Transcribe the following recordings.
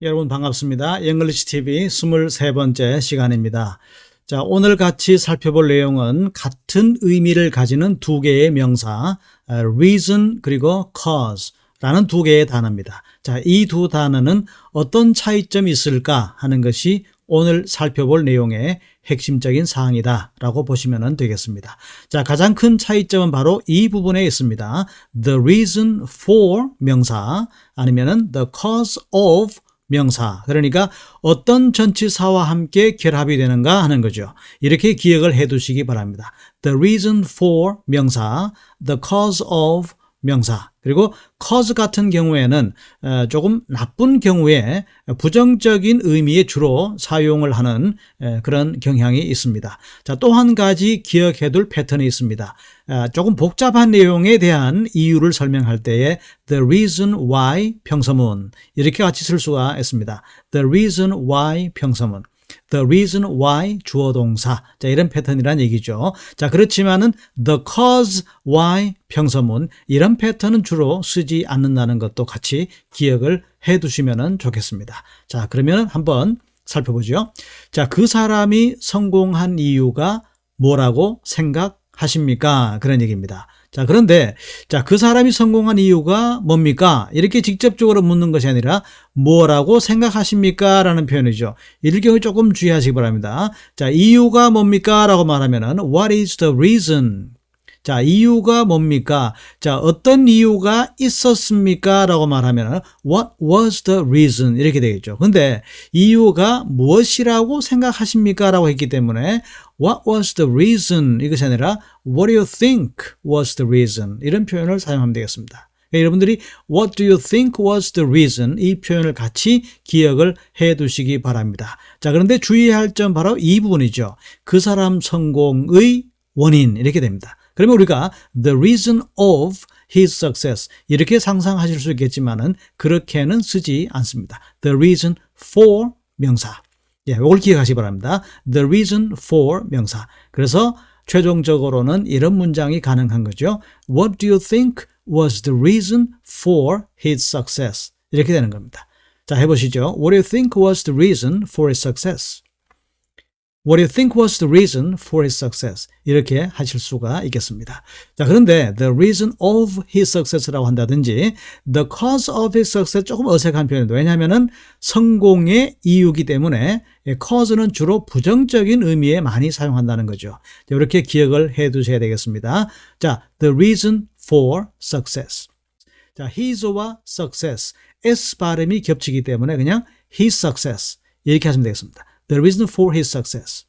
여러분 반갑습니다. 잉글리시 TV 23번째 시간입니다. 자, 오늘 같이 살펴볼 내용은 같은 의미를 가지는 두 개의 명사 reason 그리고 cause 라는 두 개의 단어입니다. 자, 이 두 단어는 어떤 차이점이 있을까 하는 것이 오늘 살펴볼 내용의 핵심적인 사항이다 라고 보시면 되겠습니다. 자, 가장 큰 차이점은 바로 이 부분에 있습니다. The reason for 명사 아니면은 the cause of 명사, 그러니까 어떤 전치사와 함께 결합이 되는가 하는 거죠. 이렇게 기억을 해 두시기 바랍니다. The reason for 명사, the cause of 명사, 그리고 cause 같은 경우에는 조금 나쁜 경우에 부정적인 의미에 주로 사용을 하는 그런 경향이 있습니다. 자, 또 한 가지 기억해 둘 패턴이 있습니다. 조금 복잡한 내용에 대한 이유를 설명할 때에 the reason why 평서문 이렇게 같이 쓸 수가 있습니다. The reason why 평서문, the reason why 주어 동사. 자, 이런 패턴이란 얘기죠. 자, 그렇지만은 the cause why 평서문 이런 패턴은 주로 쓰지 않는다는 것도 같이 기억을 해 두시면 좋겠습니다. 자, 그러면 한번 살펴보죠. 자, 그 사람이 성공한 이유가 뭐라고 생각하십니까? 그런 얘기입니다. 자, 그런데 자, 그 사람이 성공한 이유가 뭡니까? 이렇게 직접적으로 묻는 것이 아니라 뭐라고 생각하십니까? 라는 표현이죠. 이럴 경우 조금 주의하시기 바랍니다. 자, 이유가 뭡니까? 라고 말하면은 What is the reason? 자, 이유가 뭡니까? 자, 어떤 이유가 있었습니까? 라고 말하면 What was the reason? 이렇게 되겠죠. 근데 이유가 무엇이라고 생각하십니까? 라고 했기 때문에 What was the reason? 이것이 아니라 What do you think was the reason? 이런 표현을 사용하면 되겠습니다. 그러니까 여러분들이 What do you think was the reason? 이 표현을 같이 기억을 해 두시기 바랍니다. 자, 그런데 주의할 점 바로 이 부분이죠. 그 사람 성공의 원인 이렇게 됩니다. 그러면 우리가 the reason of his success 이렇게 상상하실 수 있겠지만은 그렇게는 쓰지 않습니다. The reason for 명사. 예, 이걸 기억하시기 바랍니다. The reason for 명사. 그래서 최종적으로는 이런 문장이 가능한 거죠. What do you think was the reason for his success? 이렇게 되는 겁니다. 자, 해보시죠. What do you think was the reason for his success? What do you think was the reason for his success? 이렇게 하실 수가 있겠습니다. 자, 그런데 the reason of his success라고 한다든지 the cause of his success 조금 어색한 표현입니다. 왜냐하면은 성공의 이유이기 때문에 cause는 주로 부정적인 의미에 많이 사용한다는 거죠. 이렇게 기억을 해 두셔야 되겠습니다. 자, the reason for success. 자, his와 success, s 발음이 겹치기 때문에 그냥 his success 이렇게 하시면 되겠습니다. The reason for his success.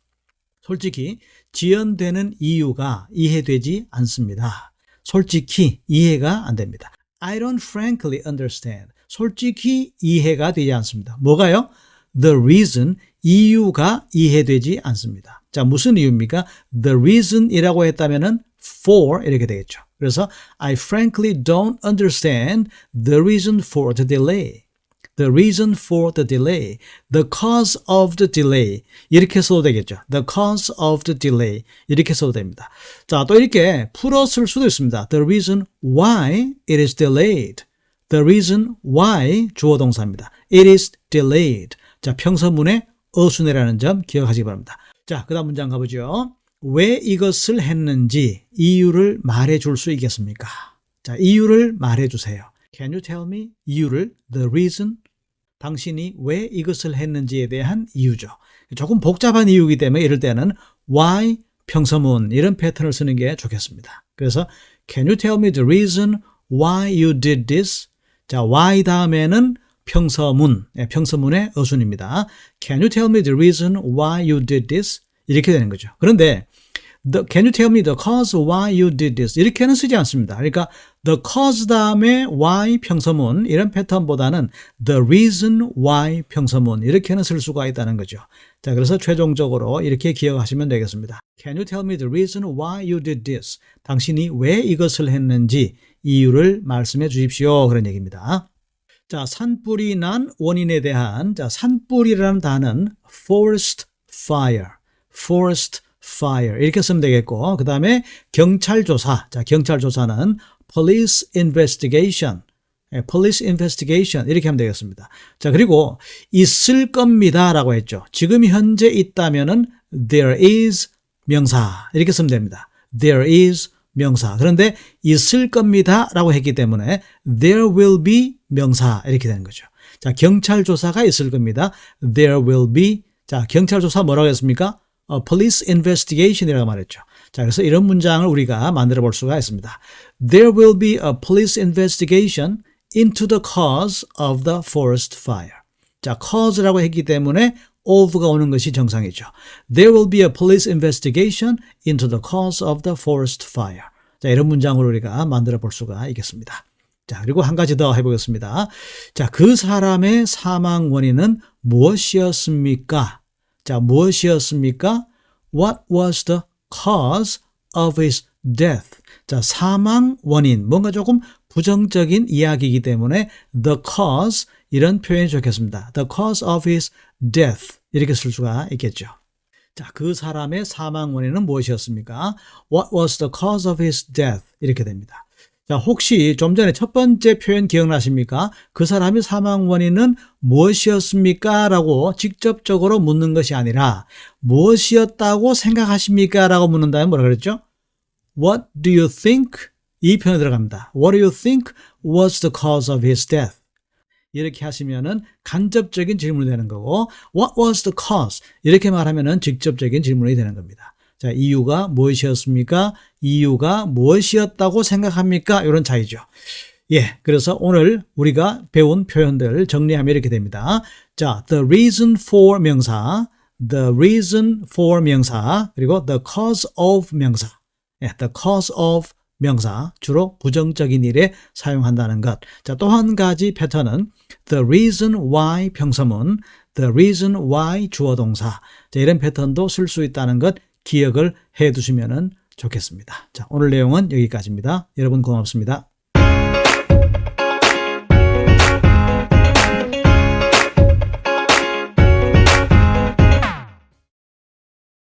솔직히 지연되는 이유가 이해되지 않습니다. 솔직히 이해가 안 됩니다. I don't frankly understand. 솔직히 이해가 되지 않습니다. 뭐가요? The reason, 이유가 이해되지 않습니다. 자, 무슨 이유입니까? The reason이라고 했다면은 for 이렇게 되겠죠. 그래서 I frankly don't understand the reason for the delay. The reason for the delay, the cause of the delay 이렇게 써도 되겠죠. The cause of the delay 이렇게 써도 됩니다. 자, 또 이렇게 풀어 쓸 수도 있습니다. The reason why it is delayed. The reason why 주어 동사입니다. It is delayed. 자, 평서문의 어순이라는 점 기억하시기 바랍니다. 자, 그 다음 문장 가보죠. 왜 이것을 했는지 이유를 말해 줄 수 있겠습니까? 자, 이유를 말해 주세요. Can you tell me 이유를? The reason? 당신이 왜 이것을 했는지에 대한 이유죠. 조금 복잡한 이유이기 때문에 이럴 때는 why 평서문 이런 패턴을 쓰는 게 좋겠습니다. 그래서 Can you tell me the reason why you did this? 자, why 다음에는 평서문, 평서문의 어순입니다. Can you tell me the reason why you did this? 이렇게 되는 거죠. 그런데 Can you tell me the cause why you did this? 이렇게는 쓰지 않습니다. 그러니까 the cause 다음에 why 평서문 이런 패턴보다는 the reason why 평서문 이렇게는 쓸 수가 있다는 거죠. 자, 그래서 최종적으로 이렇게 기억하시면 되겠습니다. Can you tell me the reason why you did this? 당신이 왜 이것을 했는지 이유를 말씀해 주십시오. 그런 얘기입니다. 자, 산불이 난 원인에 대한 자, 산불이라는 단어는 forest fire, forest fire 이렇게 쓰면 되겠고 그 다음에 경찰 조사. 자, 경찰 조사는 police investigation. police investigation 이렇게 하면 되겠습니다. 자, 그리고 있을 겁니다라고 했죠. 지금 현재 있다면은 there is 명사 이렇게 쓰면 됩니다. there is 명사. 그런데 있을 겁니다라고 했기 때문에 there will be 명사 이렇게 되는 거죠. 자, 경찰 조사가 있을 겁니다. there will be. 자, 경찰 조사 뭐라고 했습니까? police investigation이라고 말했죠. 자, 그래서 이런 문장을 우리가 만들어 볼 수가 있습니다. There will be a police investigation into the cause of the forest fire. 자, cause라고 했기 때문에 of가 오는 것이 정상이죠. There will be a police investigation into the cause of the forest fire. 자, 이런 문장을 우리가 만들어 볼 수가 있겠습니다. 자, 그리고 한 가지 더 해보겠습니다. 자, 그 사람의 사망 원인은 무엇이었습니까? 자, 무엇이었습니까? What was the cause of his death? 자, 사망 원인, 뭔가 조금 부정적인 이야기이기 때문에 the cause 이런 표현이 좋겠습니다. The cause of his death 이렇게 쓸 수가 있겠죠. 자, 그 사람의 사망 원인은 무엇이었습니까? What was the cause of his death? 이렇게 됩니다. 자, 혹시 좀 전에 첫 번째 표현 기억나십니까? 그 사람의 사망 원인은 무엇이었습니까? 라고 직접적으로 묻는 것이 아니라 무엇이었다고 생각하십니까? 라고 묻는다면 뭐라 그랬죠? What do you think? 이 표현이 들어갑니다. What do you think was the cause of his death? 이렇게 하시면은 간접적인 질문이 되는 거고 What was the cause? 이렇게 말하면은 직접적인 질문이 되는 겁니다. 자, 이유가 무엇이었습니까? 이유가 무엇이었다고 생각합니까? 이런 차이죠. 예, 그래서 오늘 우리가 배운 표현들 정리하면 이렇게 됩니다. 자, the reason for 명사, the reason for 명사, 그리고 the cause of 명사. 예, the cause of 명사, 주로 부정적인 일에 사용한다는 것. 자, 또 한 가지 패턴은 the reason why 평서문, the reason why 주어 동사. 자, 이런 패턴도 쓸 수 있다는 것 기억을 해 두시면 좋겠습니다. 자, 오늘 내용은 여기까지입니다. 여러분 고맙습니다.